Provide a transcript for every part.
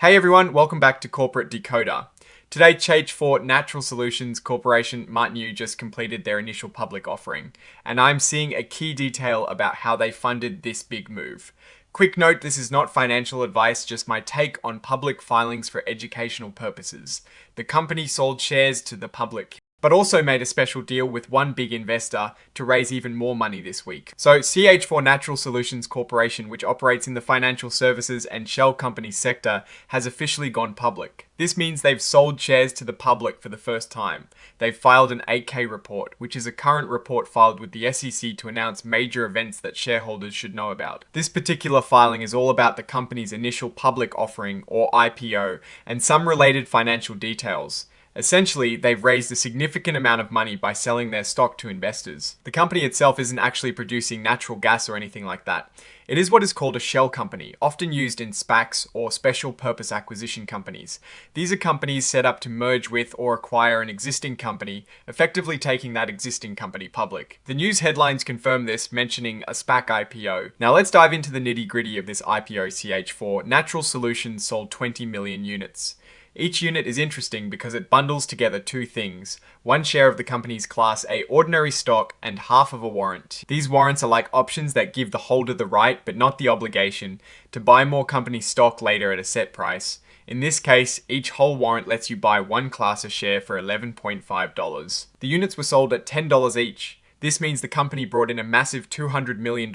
Hey everyone, welcome back to Corporate Decoder. Today, C.H.4 Natural Solutions Corporation MTNEU just completed their initial public offering, and I'm seeing a key detail about how they funded this big move. Quick note, this is not financial advice, just my take on public filings for educational purposes. The company sold shares to the public, but also made a special deal with one big investor to raise even more money this week. So C.H.4 Natural Solutions Corporation, which operates in the financial services and shell company sector, has officially gone public. This means they've sold shares to the public for the first time. They've filed an 8K report, which is a current report filed with the SEC to announce major events that shareholders should know about. This particular filing is all about the company's initial public offering, or IPO, and some related financial details. Essentially, they've raised a significant amount of money by selling their stock to investors. The company itself isn't actually producing natural gas or anything like that. It is what is called a shell company, often used in SPACs or special purpose acquisition companies. These are companies set up to merge with or acquire an existing company, effectively taking that existing company public. The news headlines confirm this, mentioning a SPAC IPO. Now let's dive into the nitty-gritty of this IPO. CH4 Natural Solutions sold 20 million units. Each unit is interesting because it bundles together two things: one share of the company's Class A ordinary stock and half of a warrant. These warrants are like options that give the holder the right, but not the obligation, to buy more company stock later at a set price. In this case, each whole warrant lets you buy one class of share for $11.5. The units were sold at $10 each. This means the company brought in a massive $200 million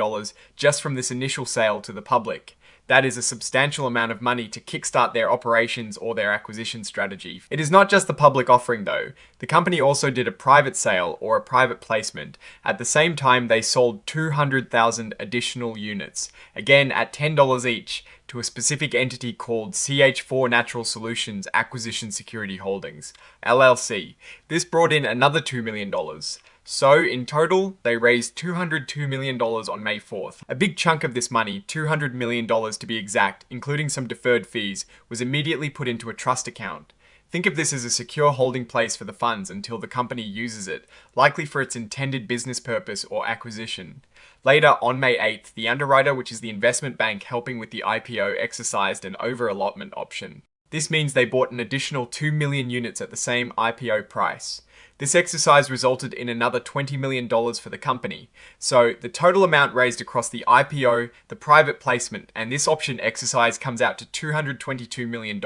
just from this initial sale to the public. That is a substantial amount of money to kickstart their operations or their acquisition strategy. It is not just the public offering though. The company also did a private sale or a private placement. At the same time, they sold 200,000 additional units, again at $10 each, to a specific entity called CH4 Natural Solutions Acquisition Security Holdings, LLC. This brought in another $2 million. So, in total, they raised $202 million on May 4th. A big chunk of this money, $200 million to be exact, including some deferred fees, was immediately put into a trust account. Think of this as a secure holding place for the funds until the company uses it, likely for its intended business purpose or acquisition. Later, on May 8th, the underwriter, which is the investment bank helping with the IPO, exercised an over-allotment option. This means they bought an additional 2 million units at the same IPO price. This exercise resulted in another $20 million for the company. So the total amount raised across the IPO, the private placement, and this option exercise comes out to $222 million.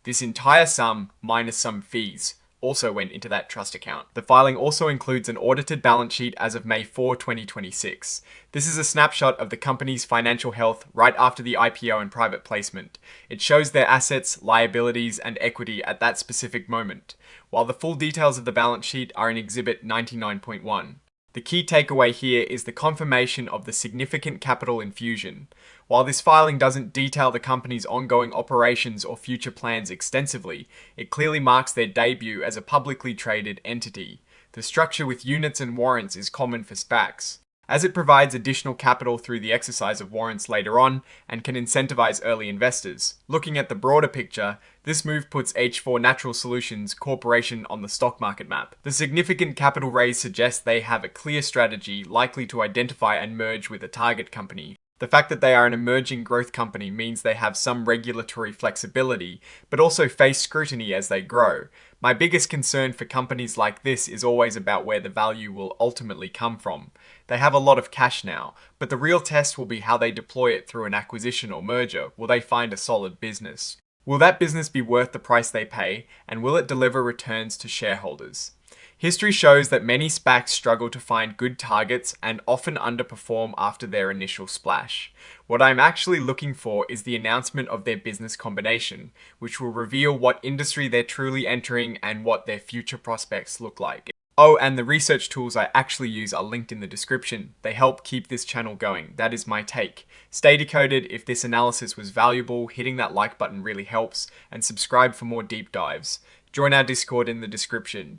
This entire sum, minus some fees, also went into that trust account. The filing also includes an audited balance sheet as of May 4, 2026. This is a snapshot of the company's financial health right after the IPO and private placement. It shows their assets, liabilities, and equity at that specific moment, while the full details of the balance sheet are in Exhibit 99.1. The key takeaway here is the confirmation of the significant capital infusion. While this filing doesn't detail the company's ongoing operations or future plans extensively, it clearly marks their debut as a publicly traded entity. The structure with units and warrants is common for SPACs, as it provides additional capital through the exercise of warrants later on and can incentivize early investors. Looking at the broader picture, this move puts H4 Natural Solutions Corporation on the stock market map. The significant capital raise suggests they have a clear strategy likely to identify and merge with a target company. The fact that they are an emerging growth company means they have some regulatory flexibility, but also face scrutiny as they grow. My biggest concern for companies like this is always about where the value will ultimately come from. They have a lot of cash now, but the real test will be how they deploy it through an acquisition or merger. Will they find a solid business? Will that business be worth the price they pay, and will it deliver returns to shareholders? History shows that many SPACs struggle to find good targets and often underperform after their initial splash. What I'm actually looking for is the announcement of their business combination, which will reveal what industry they're truly entering and what their future prospects look like. Oh, and the research tools I actually use are linked in the description. They help keep this channel going. That is my take. Stay decoded. If this analysis was valuable, hitting that like button really helps, and subscribe for more deep dives. Join our Discord in the description.